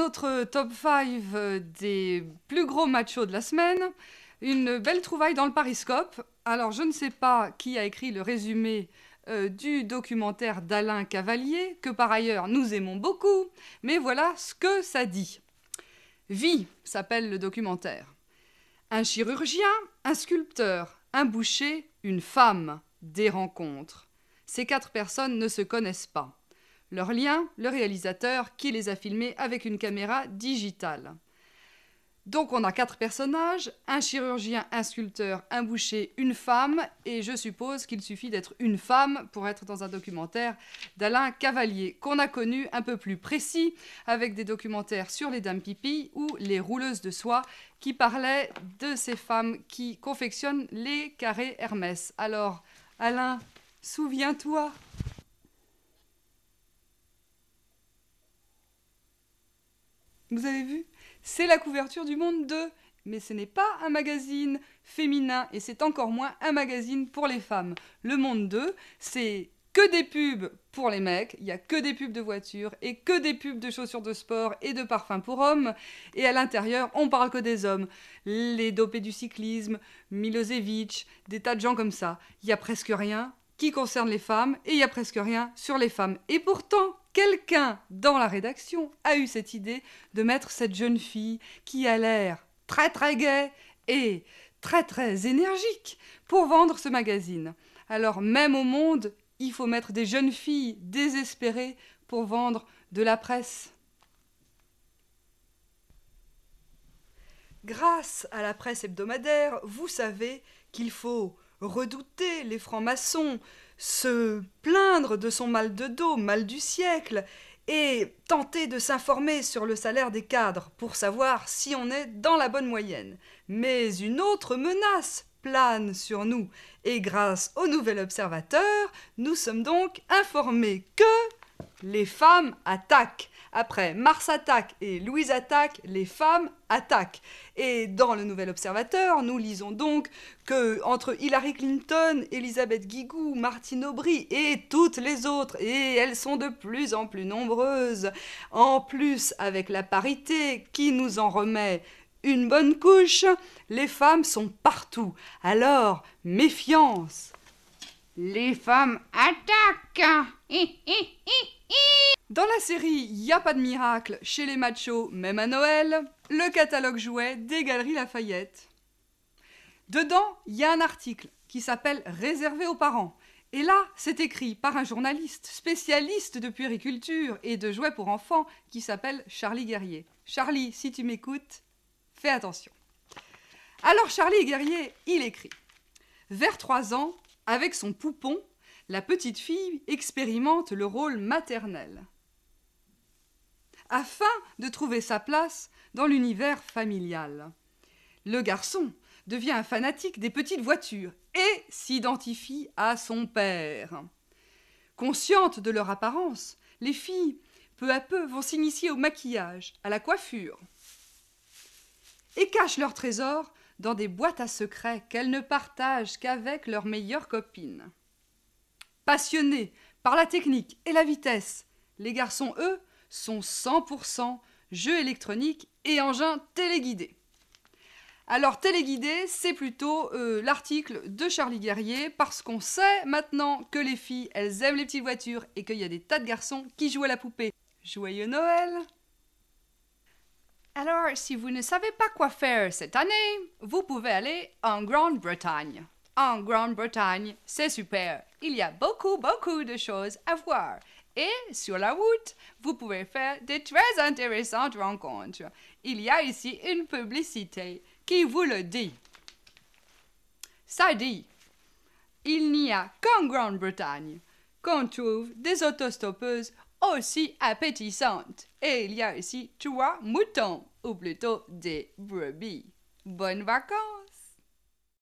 notre top 5 des plus gros machos de la semaine. Une belle trouvaille dans le Pariscope. Alors, je ne sais pas qui a écrit le résumé du documentaire d'Alain Cavalier, que par ailleurs nous aimons beaucoup, mais voilà ce que ça dit. Vie s'appelle le documentaire. Un chirurgien, un sculpteur, un boucher, une femme, des rencontres. Ces 4 personnes ne se connaissent pas. Leur lien, le réalisateur qui les a filmés avec une caméra digitale. Donc on a 4 personnages, un chirurgien, un sculpteur, un boucher, une femme, et je suppose qu'il suffit d'être une femme pour être dans un documentaire d'Alain Cavalier, qu'on a connu un peu plus précis avec des documentaires sur les dames pipi ou les rouleuses de soie qui parlaient de ces femmes qui confectionnent les carrés Hermès. Alors, Alain, souviens-toi. Vous avez vu ? C'est la couverture du Monde 2, mais ce n'est pas un magazine féminin et c'est encore moins un magazine pour les femmes. Le Monde 2, c'est que des pubs pour les mecs, il n'y a que des pubs de voitures et que des pubs de chaussures de sport et de parfums pour hommes. Et à l'intérieur, on parle que des hommes. Les dopés du cyclisme, Milosevic, des tas de gens comme ça. Il n'y a presque rien qui concerne les femmes et il n'y a presque rien sur les femmes. Et pourtant, quelqu'un dans la rédaction a eu cette idée de mettre cette jeune fille qui a l'air très très gaie et très très énergique pour vendre ce magazine. Alors même au Monde, il faut mettre des jeunes filles désespérées pour vendre de la presse. Grâce à la presse hebdomadaire, vous savez qu'il faut redouter les francs-maçons, se plaindre de son mal de dos, mal du siècle, et tenter de s'informer sur le salaire des cadres pour savoir si on est dans la bonne moyenne. Mais une autre menace plane sur nous, et grâce au Nouvel Observateur, nous sommes donc informés que les femmes attaquent. Après Mars attaque et Louise attaque, les femmes attaquent. Et dans le Nouvel Observateur, nous lisons donc que entre Hillary Clinton, Elisabeth Guigou, Martine Aubry et toutes les autres, et elles sont de plus en plus nombreuses, en plus avec la parité qui nous en remet une bonne couche, les femmes sont partout. Alors, méfiance. Les femmes attaquent. Dans la série Y a pas de miracle chez les machos, même à Noël, le catalogue jouet des Galeries Lafayette. Dedans, il y a un article qui s'appelle « Réservé aux parents ». Et là, c'est écrit par un journaliste spécialiste de puériculture et de jouets pour enfants qui s'appelle Charlie Guerrier. Charlie, si tu m'écoutes, fais attention. Alors Charlie Guerrier, il écrit « Vers 3 ans, avec son poupon, la petite fille expérimente le rôle maternel. Afin de trouver sa place dans l'univers familial. Le garçon devient un fanatique des petites voitures et s'identifie à son père. Conscientes de leur apparence, les filles, peu à peu, vont s'initier au maquillage, à la coiffure et cachent leurs trésors dans des boîtes à secrets qu'elles ne partagent qu'avec leurs meilleures copines. Passionnés par la technique et la vitesse, les garçons, eux, sont 100% jeux électroniques et engins téléguidés. Alors téléguidé, c'est plutôt l'article de Charlie Guerrier, parce qu'on sait maintenant que les filles, elles aiment les petites voitures et qu'il y a des tas de garçons qui jouent à la poupée. Joyeux Noël! Alors, si vous ne savez pas quoi faire cette année, vous pouvez aller en Grande-Bretagne. En Grande-Bretagne, c'est super. Il y a beaucoup de choses à voir. Et sur la route, vous pouvez faire des très intéressantes rencontres. Il y a ici une publicité qui vous le dit. Ça dit, il n'y a qu'en Grande-Bretagne qu'on trouve des autostoppeuses aussi appétissantes. Et il y a ici 3 moutons, ou plutôt des brebis. Bonnes vacances!